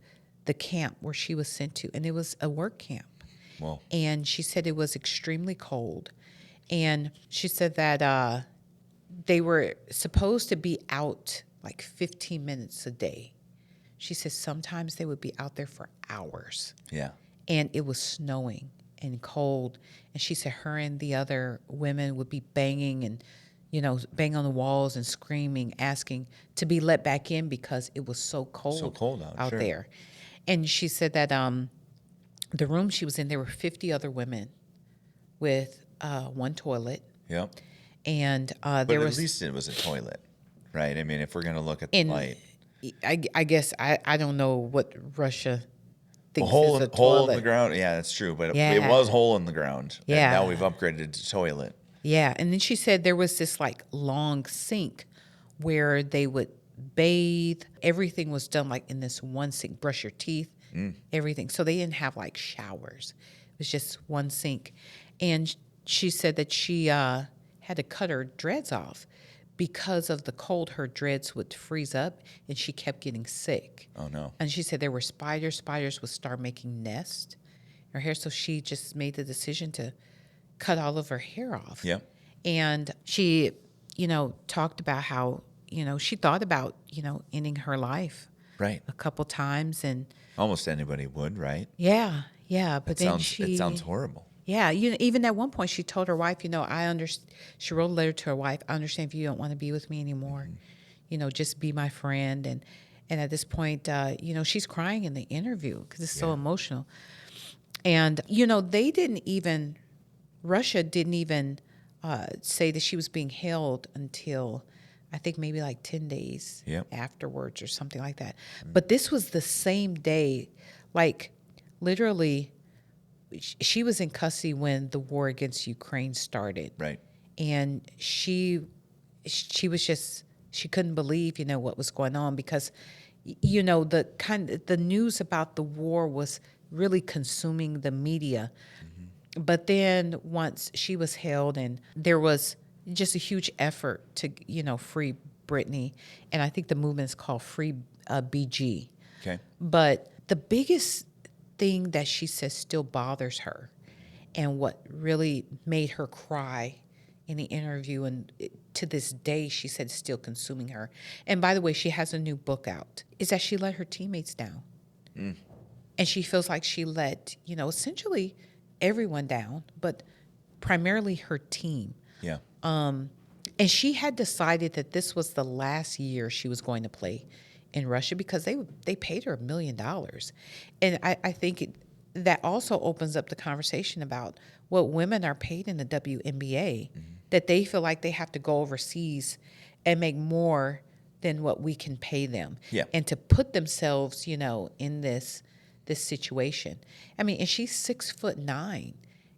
the camp where she was sent to, and it was a work camp. Well, and she said it was extremely cold, and she said that they were supposed to be out like 15 minutes a day. She said sometimes they would be out there for hours. Yeah. And it was snowing and cold. And she said her and the other women would be banging and, bang on the walls and screaming, asking to be let back in because it was so cold. So cold out sure. there. And she said that the room she was in, there were 50 other women with one toilet. Yep. And but at least it was a toilet, right? I mean, if we're going to look at the light. I guess I don't know what Russia thinks hole is a toilet. in the ground. Yeah, that's true. But it was hole in the ground. Yeah. And now we've upgraded to toilet. Yeah. And then she said there was this like long sink where they would bathe. Everything was done like in this one sink, brush your teeth, everything. So they didn't have like showers. It was just one sink. And she said that she had to cut her dreads off because of the cold. Her dreads would freeze up and she kept getting sick. Oh, no. And she said there were spiders. Spiders would start making nests in her hair. So she just made the decision to cut all of her hair off. Yeah. And she, talked about how, she thought about, ending her life Right. a couple times. And Almost anybody would, right? yeah. But then It sounds horrible. yeah, even at one point she told her wife, I understand. She wrote a letter to her wife. I understand if you don't want to be with me anymore, just be my friend. And at this point, she's crying in the interview because it's so emotional. And Russia didn't even say that she was being held until I think maybe like 10 days afterwards or something like that. But this was the same day, like literally. She was in custody when the war against Ukraine started. Right. And she was just, she couldn't believe, what was going on because, the news about the war was really consuming the media. Mm-hmm. But then once she was held and there was just a huge effort to, free Brittany. And I think the movement is called Free BG. Okay. But the biggest thing that she says still bothers her and what really made her cry in the interview, and to this day she said it's still consuming her, and by the way she has a new book out, is that she let her teammates down. And she feels like she let essentially everyone down, but primarily her team. Yeah. And she had decided that this was the last year she was going to play in Russia because they paid her $1 million. And I think that also opens up the conversation about what women are paid in the WNBA, that they feel like they have to go overseas and make more than what we can pay them. Yeah. And to put themselves, in this situation. I mean, and she's 6'9".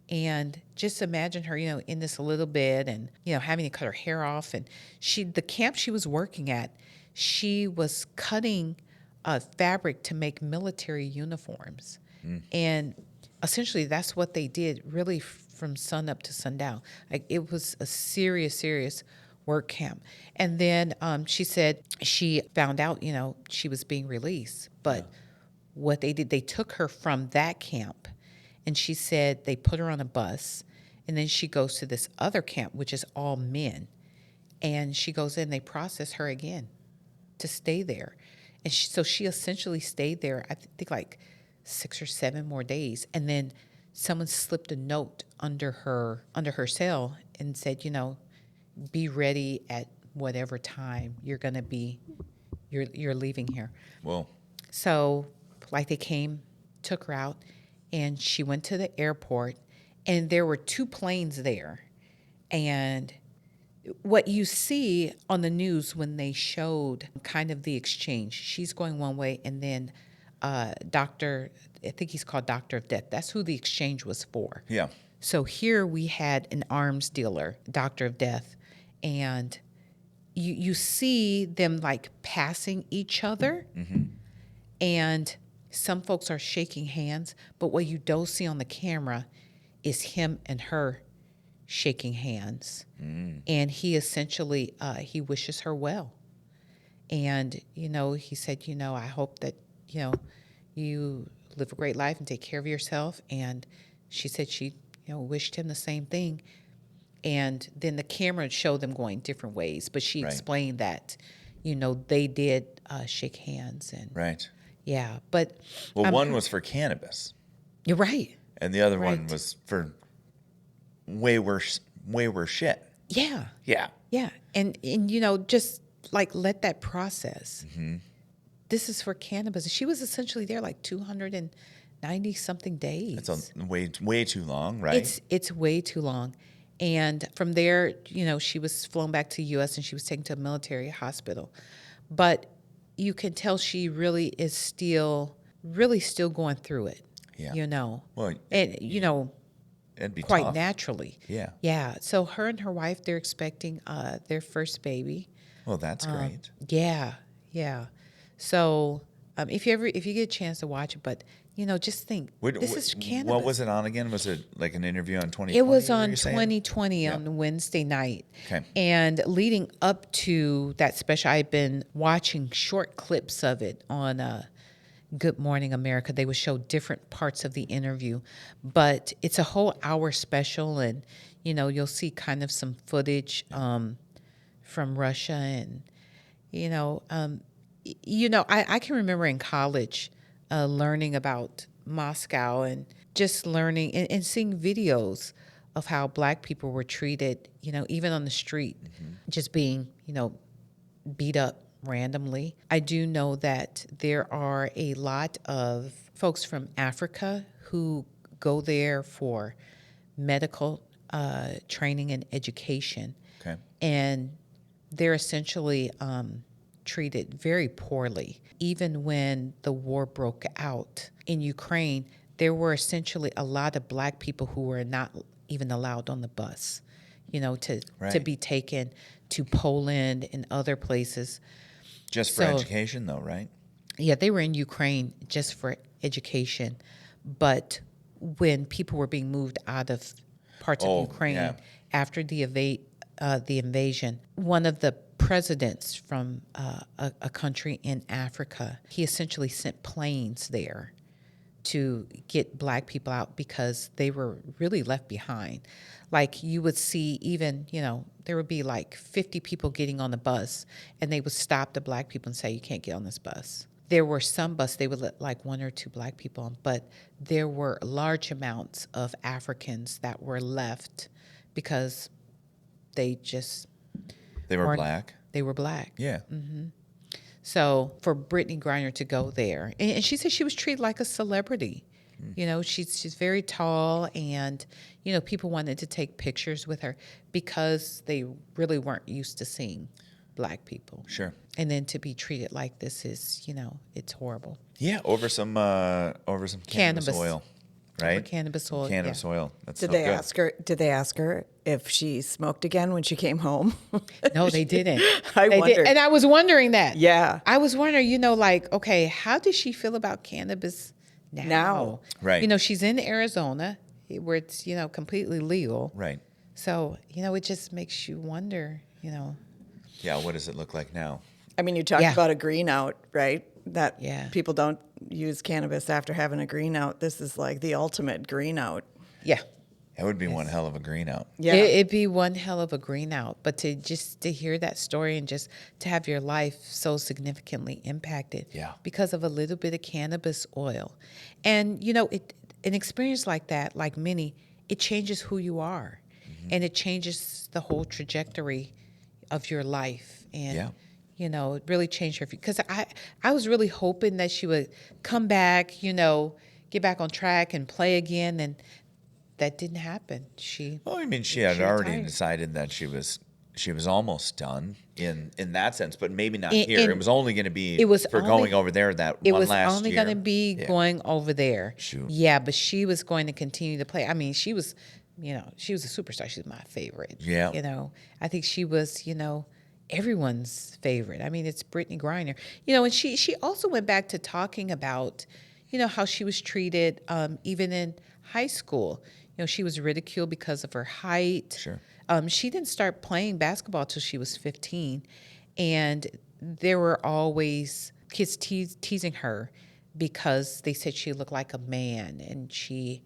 And just imagine her, in this little bed and, having to cut her hair off. And the camp she was working at, she was cutting fabric to make military uniforms. And essentially that's what they did really from sun up to sundown. Like it was a serious work camp. And then she said she found out, she was being released. But what they did, they took her from that camp. And she said they put her on a bus. And then she goes to this other camp, which is all men. And she goes in, they process her again to stay there. And so she essentially stayed there, I think like 6 or 7 more days. And then someone slipped a note under her cell and said, be ready at whatever time you're going to be, you're leaving here. Whoa. So like they came, took her out, and she went to the airport, and there were 2 planes there. And what you see on the news when they showed kind of the exchange, she's going one way, and then I think he's called Doctor of Death. That's who the exchange was for. Yeah. So here we had an arms dealer, Doctor of Death, and you see them like passing each other, and some folks are shaking hands, but what you don't see on the camera is him and her shaking hands. And he essentially, he wishes her well. And, he said, I hope that, you live a great life and take care of yourself. And she said she, wished him the same thing. And then the camera showed them going different ways, but she explained that, they did shake hands. And Right. yeah, but. Well, one was for cannabis. You're right. And the other one Right. was for way worse shit. Yeah. Yeah. Yeah. And just like let that process. This is for cannabis. She was essentially there like 290 something days. It's way too long, right? It's way too long. And from there, she was flown back to the U.S. and she was taken to a military hospital. But you can tell she really is still going through it. Yeah. Well, Well, and It'd be quite tough. naturally. Yeah. Yeah. So her and her wife, they're expecting their first baby. Well, that's great. Yeah, yeah. So if you get a chance to watch it, but just think, this is cannabis. What was it on again? Was it like an interview on 2020? It was were on you saying? 2020 Yeah. on Wednesday night. Okay. And leading up to that special, I've been watching short clips of it on Good Morning America. They would show different parts of the interview, but it's a whole hour special, and you'll see kind of some footage from Russia, and I can remember in college learning about Moscow and just learning and seeing videos of how Black people were treated, even on the street, just being, beat up randomly. I do know that there are a lot of folks from Africa who go there for medical training and education. Okay. And they're essentially treated very poorly. Even when the war broke out in Ukraine, there were essentially a lot of Black people who were not even allowed on the bus, to Right. be taken to Poland and other places. Just for So- education, though, right? Yeah, they were in Ukraine just for education. But when people were being moved out of parts Oh, of Ukraine yeah. after the invasion, one of the presidents from a country in Africa, he essentially sent planes there to get Black people out because they were really left behind. Like you would see even, there would be like 50 people getting on the bus, and they would stop the Black people and say, you can't get on this bus. There were some buses, they would let like 1 or 2 Black people on, but there were large amounts of Africans that were left because they just They were weren't- Black. They were Black. Yeah. So for Brittany Griner to go there, and she said she was treated like a celebrity. She's very tall, and people wanted to take pictures with her because they really weren't used to seeing Black people. Sure. And then to be treated like this is, it's horrible. Yeah, over some cannabis oil, right? cannabis oil, Cannabis yeah. oil. That's Did so they good. ask her? Did they ask her if she smoked again when she came home? No, they didn't. I They wondered. and I was wondering that. Yeah. I was wondering, okay, how does she feel about cannabis now? Right. She's in Arizona where it's, completely legal. Right. So, it just makes you wonder, Yeah. What does it look like now? I mean, you talked Yeah. about a green out, right? That Yeah. people don't use cannabis after having a green out. This is like the ultimate green out. Yeah. It would be one hell of a green out. Yeah. It'd be one hell of a green out. But to hear that story and just to have your life so significantly impacted Yeah. because of a little bit of cannabis oil. And, an experience like that, like many, it changes who you are. And it changes the whole trajectory of your life. And, Yeah. it really changed her. Because I was really hoping that she would come back, get back on track and play again. And that didn't happen. Well, I mean, she had She already retired. decided that she was almost done in that sense, but maybe not In- here. in- It was only going to be it was for only- going over there that It one was last only year. going to be Yeah. going over there. Shoot. Yeah, but she was going to continue to play. I mean, she was, she was a superstar. She's my favorite. Yeah. I think she was, everyone's favorite. I mean, it's Brittany Griner. And she also went back to talking about, how she was treated even in high school. She was ridiculed because of her height. Sure. She didn't start playing basketball till she was 15, and there were always kids teasing her because they said she looked like a man, and she,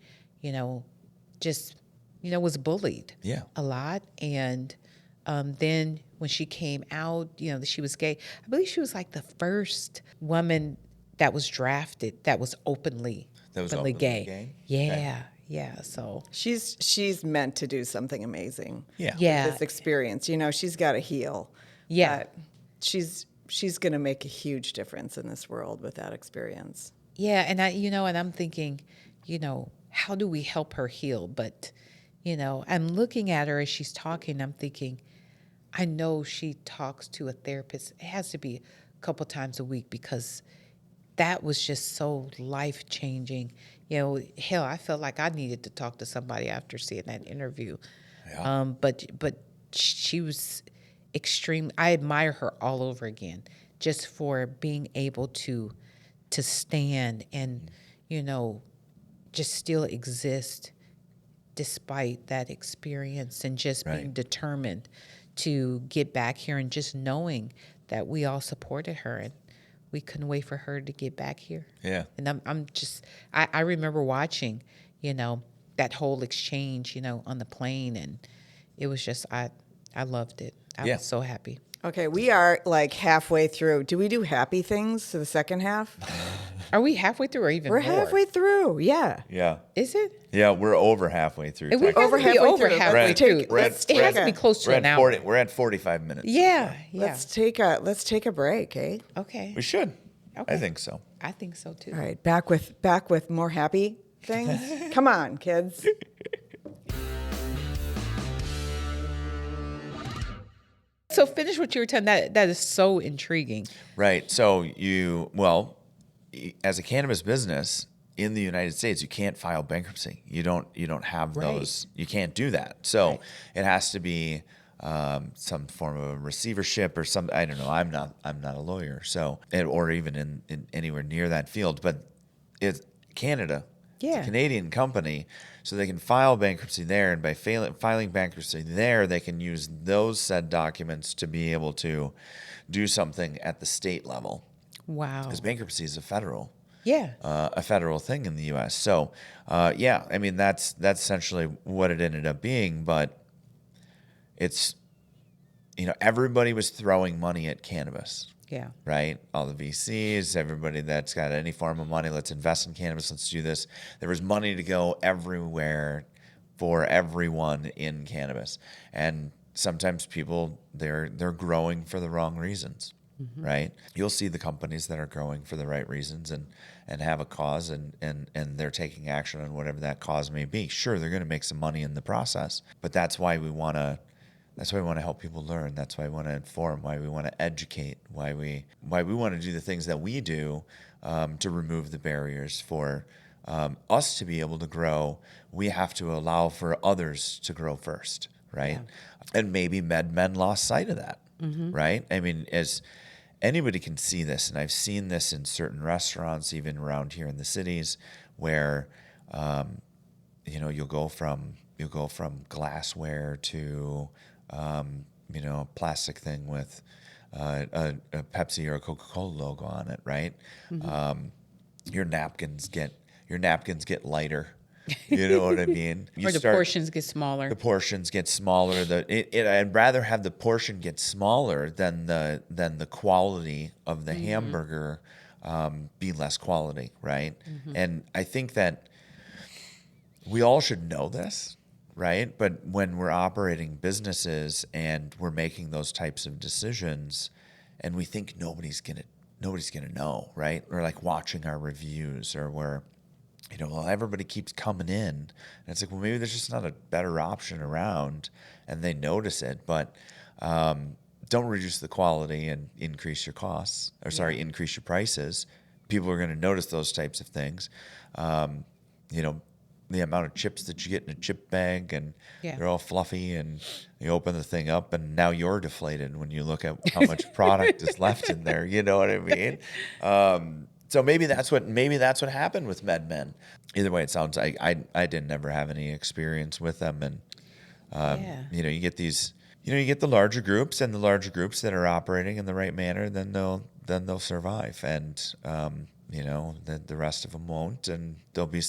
just, was bullied Yeah. a lot. And then when she came out, that she was gay, I believe she was like the first woman that was drafted that was openly openly gay. gay? Yeah, Okay. yeah. So She's meant to do something amazing. Yeah. Yeah. This experience, she's got to heal. Yeah. But she's going to make a huge difference in this world with that experience. yeah, and and I'm thinking, how do we help her heal? But I'm looking at her as she's talking. I'm thinking, I know she talks to a therapist. It has to be a couple times a week because that was just so life changing. You know, hell, I felt like I needed to talk to somebody after seeing that interview. Yeah. But she was extreme. I admire her all over again, just for being able to stand and, you know, just still exist despite that experience, and just being Right. determined to get back here, and just knowing that we all supported her, and we couldn't wait for her to get back here. Yeah. And I'm just, I remember watching, you know, that whole exchange, you know, on the plane, and it was just, I loved it. I Yeah. was so happy. Okay, we are like halfway through. Do we do happy things to the second half? Are we halfway through or even We're more? halfway through. Yeah. Yeah. Is it? Yeah, we're over halfway through. We got Over to be halfway over through. halfway Let's through. take- let's It has take to be a- close We're to at an hour. 40. We're at 45 minutes. Yeah, yeah. Let's take a break, eh? Okay. We should. Okay. I think so. I think so too. All right, back with more happy things. Come on, kids. So finish what you were telling. That is so intriguing. Right. So as a cannabis business in the United States, you can't file bankruptcy. You don't have Right. those. You can't do that. So it has to be some form of a receivership or some. I don't know. I'm not a lawyer. So or even in anywhere near that field. But it's Canada. Yeah. It's a Canadian company, so they can file bankruptcy there, and by filing bankruptcy there, they can use those said documents to be able to do something at the state level. Wow. Because bankruptcy is a federal thing in the U.S. So, yeah, I mean that's essentially what it ended up being. But it's, everybody was throwing money at cannabis. Yeah. Right? All the VCs, everybody that's got any form of money, let's invest in cannabis, let's do this. There was money to go everywhere for everyone in cannabis. And sometimes people, they're growing for the wrong reasons, right? You'll see the companies that are growing for the right reasons and have a cause and they're taking action on whatever that cause may be. Sure, they're going to make some money in the process, but that's why we want to help people learn. That's why we want to inform, why we want to educate, why we want to do the things that we do to remove the barriers for us to be able to grow. We have to allow for others to grow first, right? Yeah. And maybe MedMen lost sight of that, right? I mean, as anybody can see this, and I've seen this in certain restaurants, even around here in the cities, where you'll go from glassware to a plastic thing with a Pepsi or a Coca-Cola logo on it, right? Your napkins get lighter. You know what I mean? Or the portions get smaller. The portions get smaller. I'd rather have the portion get smaller than the quality of the hamburger be less quality, right? And I think that we all should know this, right? But when we're operating businesses and we're making those types of decisions, and we think nobody's gonna know, right? Or like watching our reviews, or we're, everybody keeps coming in, and it's like, well, maybe there's just not a better option around, and they notice it, but don't reduce the quality and increase your costs, increase your prices. People are going to notice those types of things. The amount of chips that you get in a chip bag, and they're all fluffy, and you open the thing up and now you're deflated when you look at how much product is left in there. You know what I mean? So maybe that's what happened with MedMen. Either way, it sounds like I didn't ever have any experience with them. And, you get these, you get the larger groups, and the larger groups that are operating in the right manner, then they'll survive. And, the rest of them won't. And there'll be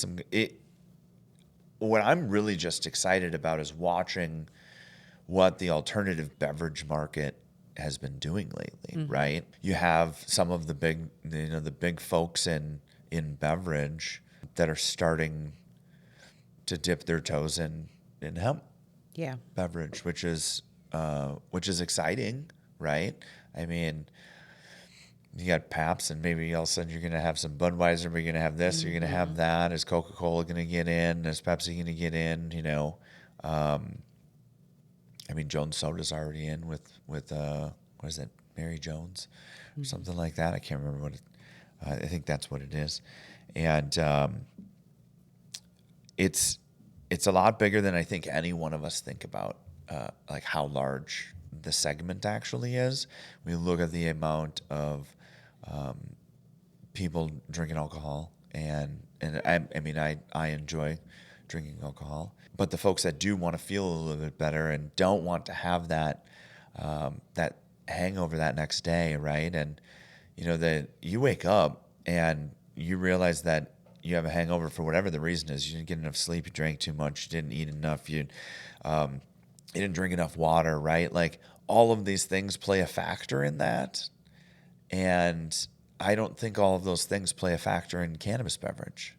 what I'm really just excited about is watching what the alternative beverage market has been doing lately, right? You have some of the big folks in beverage that are starting to dip their toes in hemp beverage, which is exciting, right? I mean, you got Pabst, and maybe all of a sudden you're going to have some Budweiser, but you're going to have this, you're going to have that. Is Coca-Cola going to get in? Is Pepsi going to get in? Jones Soda's already in with what is it, Mary Jones or something like that. I can't remember what it. I think that's what it is. And it's a lot bigger than I think any one of us think about, like how large the segment actually is. We look at the amount of people drinking alcohol, and I mean, I enjoy drinking alcohol, but the folks that do want to feel a little bit better and don't want to have that that hangover that next day, right? And that you wake up and you realize that you have a hangover for whatever the reason is. You didn't get enough sleep, you drank too much, you didn't eat enough, you didn't drink enough water, right? Like all of these things play a factor in that. And I don't think all of those things play a factor in cannabis beverage.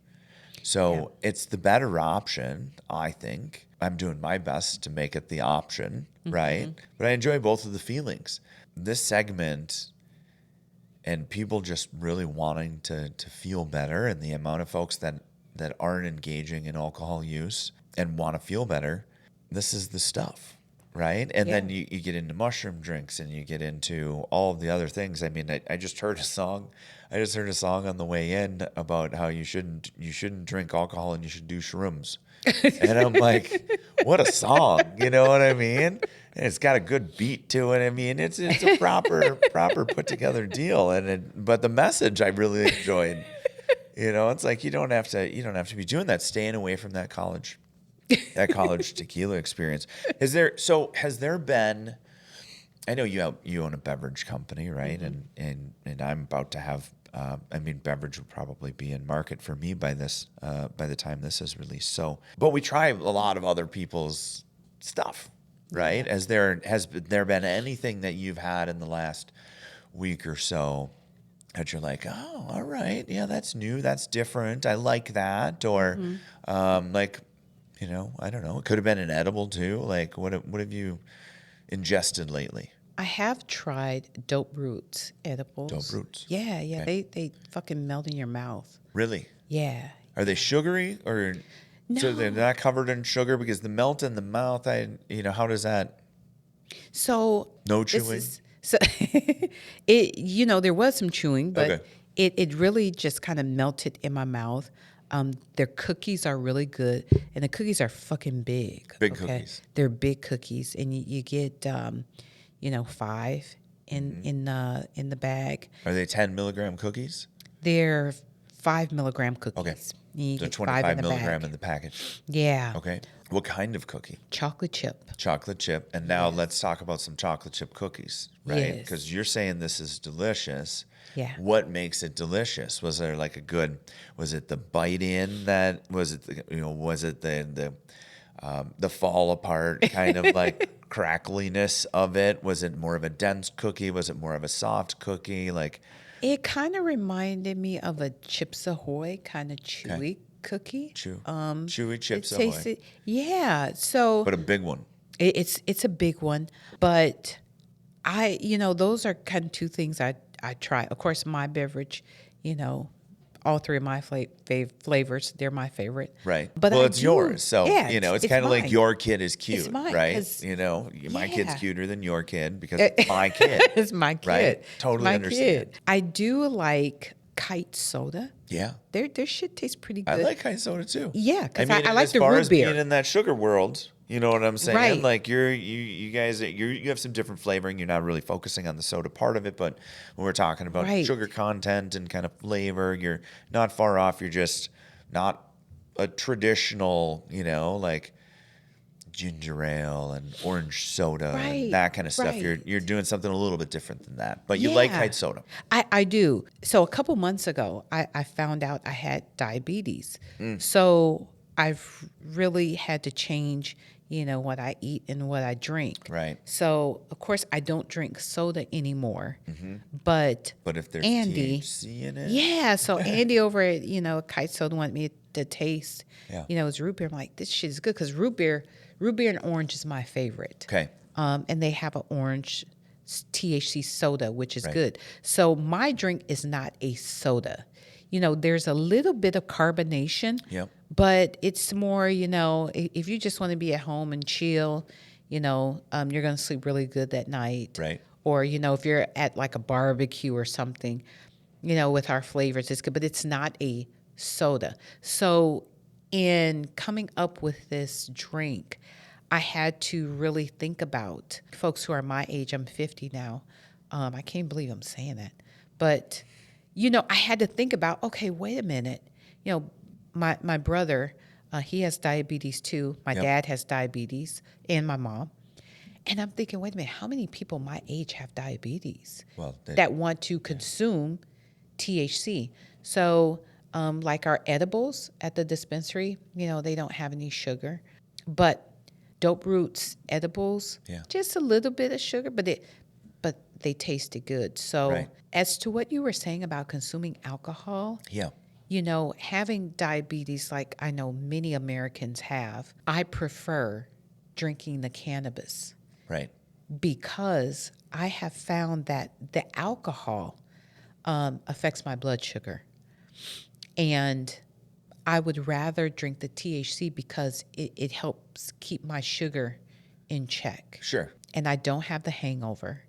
So it's the better option, I think. I'm doing my best to make it the option, right? But I enjoy both of the feelings. This segment and people just really wanting to feel better, and the amount of folks that aren't engaging in alcohol use and want to feel better, this is the stuff, right? And then you get into mushroom drinks and you get into all of the other things. I mean, I just heard a song. I just heard a song on the way in about how you shouldn't drink alcohol and you should do shrooms. And I'm like, what a song, you know what I mean? And it's got a good beat to it. I mean, it's a proper put together deal. But the message I really enjoyed. It's like you don't have to be doing that, staying away from that college tequila experience. Has there been? I know you own a beverage company, right? And I'm about to have. Beverage will probably be in market for me by the time this is released. So, but we try a lot of other people's stuff, right? Has there been anything that you've had in the last week or so that you're like, oh, all right, yeah, that's new, that's different, I like that, or I don't know, it could have been an edible too. Like, what have you ingested lately? I have tried dope roots edibles. Dope roots. Yeah. Okay. They fucking melt in your mouth. Really? Yeah. Are they sugary or? No. So they're not covered in sugar, because the melt in the mouth, how does that? So No chewing? There was some chewing, but Okay. it really just kind of melted in my mouth. Their cookies are really good, and the cookies are fucking big. Big cookies. They're big cookies, and you get 5 in the bag. Are they 10 milligram cookies? They're 5 milligram cookies. Okay. You So get 25 5 in the milligram bag. in the package. Yeah. Okay. What kind of cookie? Chocolate chip. Chocolate chip. And now let's talk about some chocolate chip cookies, right? Yes. Because you're saying this is delicious. Yeah. What makes it delicious? Was there like was it the bite in was it the fall apart kind of like crackliness of it? Was it more of a dense cookie? Was it more of a soft cookie? Like, It kind of reminded me of a Chips Ahoy kind of chewy cookie. chewy Chips it Ahoy. tasted, yeah. So But a big one. it's a big one, but those are kind of two things I try. Of course, my beverage, all three of my flavors, they're my favorite. Right. But well, I it's do- yours. So, yeah, it's kind of like mine. your kid is cute, It's mine, right? 'cause- My kid's yeah. cuter than your kid because it's my kid. It's my kid. Right? Totally my understand. Kid. I do like Kite soda. Yeah. Their shit tastes pretty good. I like high soda too. Yeah, 'cause I and like as the far root as beer. being in that sugar world, you know what I'm saying? Right. Like you guys, you have some different flavoring. You're not really focusing on the soda part of it, but when we're talking about Right. sugar content and kind of flavor, you're not far off. You're just not a traditional, like ginger ale and orange soda Right, and that kind of stuff. right. You're doing something a little bit different than that. But you like Yeah. Kite soda. I do. So a couple months ago, I found out I had diabetes. Mm. So I've really had to change, what I eat and what I drink. Right. So of course I don't drink soda anymore. But But if there's Andy, THC in it, yeah. So Andy over at Kite Soda wanted me to taste, Yeah. his root beer. I'm like, this shit is good because root beer and orange is my favorite. Okay. And they have an orange THC soda, which is Right. good. So my drink is not a soda. There's a little bit of carbonation. Yep. But it's more, if you just want to be at home and chill, you're going to sleep really good that night. Right. Or, if you're at like a barbecue or something, with our flavors. It's good, but it's not a soda. So in coming up with this drink, I had to really think about folks who are my age. I'm 50 now. I can't believe I'm saying that. But, I had to think about, okay, wait a minute. My brother, he has diabetes too. My dad has diabetes, and my mom. And I'm thinking, wait a minute, how many people my age have diabetes that want to consume THC? So, like our edibles at the dispensary, they don't have any sugar. But Dope Roots edibles, just a little bit of sugar, but they tasted good. So, as to what you were saying about consuming alcohol, having diabetes, like I know many Americans have, I prefer drinking the cannabis. Right. Because I have found that the alcohol affects my blood sugar. And I would rather drink the THC because it helps keep my sugar in check. Sure. And I don't have the hangover.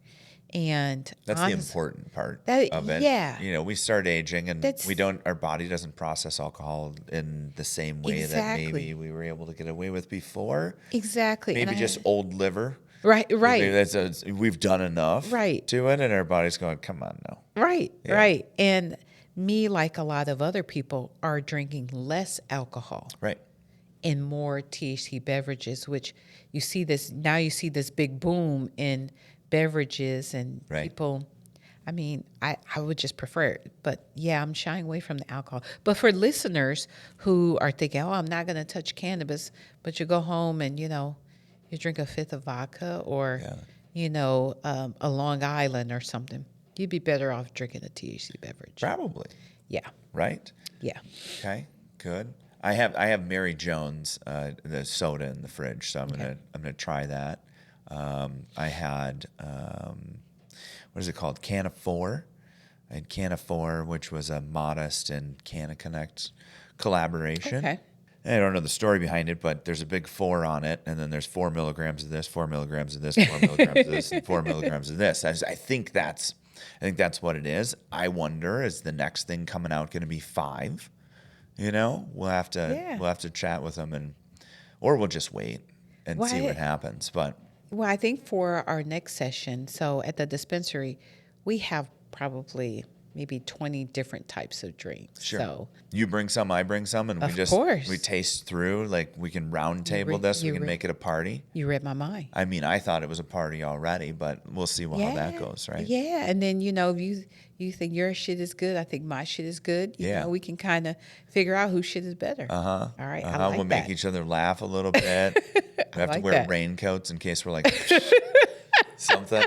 And that's the important part of it. Yeah. We start aging and our body doesn't process alcohol in the same way that maybe we were able to get away with before. Exactly. Maybe just old liver. Right. We've done enough to it, and our body's going, come on now. Right. And me, like a lot of other people, are drinking less alcohol. Right. And more THC beverages, which you see this big boom in beverages and people. I mean, I would just prefer it. But yeah, I'm shying away from the alcohol. But for listeners who are thinking, I'm not going to touch cannabis, but you go home and, you drink a fifth of vodka or, a Long Island or something, you'd be better off drinking a THC beverage. Probably. Yeah. Right? Yeah. Okay, good. I have Mary Jones, the soda in the fridge, so I'm gonna try that. I had what is it called? Can of Four. I had Can of Four, which was a Modest and Canna Connect collaboration. Okay. I don't know the story behind it, but there's a big 4 on it, and then there's 4 milligrams of this, 4 milligrams of this, 4 milligrams of this, and 4 milligrams of this. I think that's what it is. I wonder, is the next thing coming out going to be 5? We'll have to chat with them, or we'll just wait and see what happens. But I think for our next session, so at the dispensary, we have probably maybe 20 different types of drinks. Sure. So you bring some, I bring some, and we taste through. Like we can round table this. We can make it a party. You read my mind. I mean, I thought it was a party already, but we'll see how that goes, right? Yeah, and then if you think your shit is good, I think my shit is good. You know, we can kind of figure out whose shit is better. All right, I like we'll that. make each other laugh a little bit. We have to wear raincoats in case we're like something.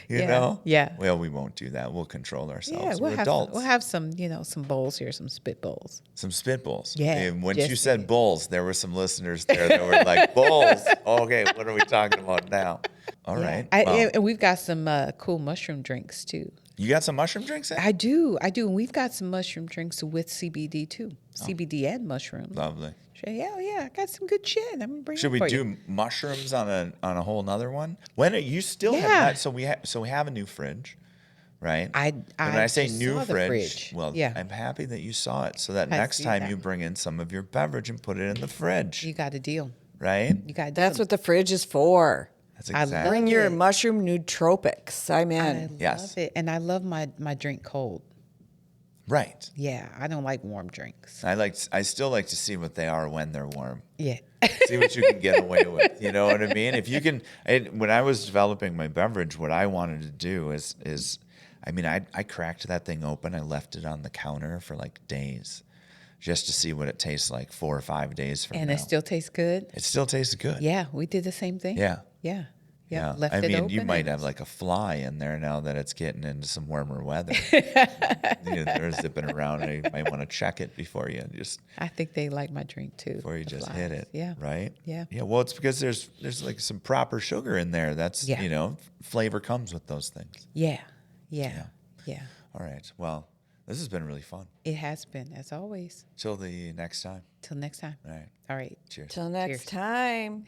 You know? Yeah. Well, we won't do that. We'll control ourselves. We're adults. We'll have some, some bowls here, some spit bowls. Some spit bowls. Yeah. And when you said bowls, there were some listeners there that were like, bowls? Okay, what are we talking about now? All right. And we've got some cool mushroom drinks, too. You got some mushroom drinks in? I do. And we've got some mushroom drinks with CBD, too. CBD and mushrooms. Lovely. Yeah, I got some good shit. I'm gonna bring. Should we do mushrooms on a whole nother one? When are you still have that? So we have a new fridge, right? When I say new fridge, well, I'm happy that you saw it. So that next time you bring in some of your beverage and put it in the fridge. You got a deal, right? You got. That's what the fridge is for. That's exactly. Bring your mushroom nootropics. I'm in. I love it, and I love my drink cold. Right. Yeah, I don't like warm drinks. I still like to see what they are when they're warm. Yeah. See what you can get away with. You know what I mean? If you can, when I was developing my beverage, what I wanted to do is I cracked that thing open. I left it on the counter for like days, just to see what it tastes like 4 or 5 days from now. And it still tastes good? It still tastes good. Yeah, we did the same thing. Yeah. Left it open. You might have like a fly in there now that it's getting into some warmer weather. They're zipping around, and you might want to check it before you just. I think they like my drink too. Before you just hit it. Yeah. Right. Yeah. Yeah. Well, it's because there's like some proper sugar in there. That's flavor comes with those things. Yeah. All right. Well, this has been really fun. It has been, as always. Till the next time. Till next time. All right. All right. Cheers. Till next time.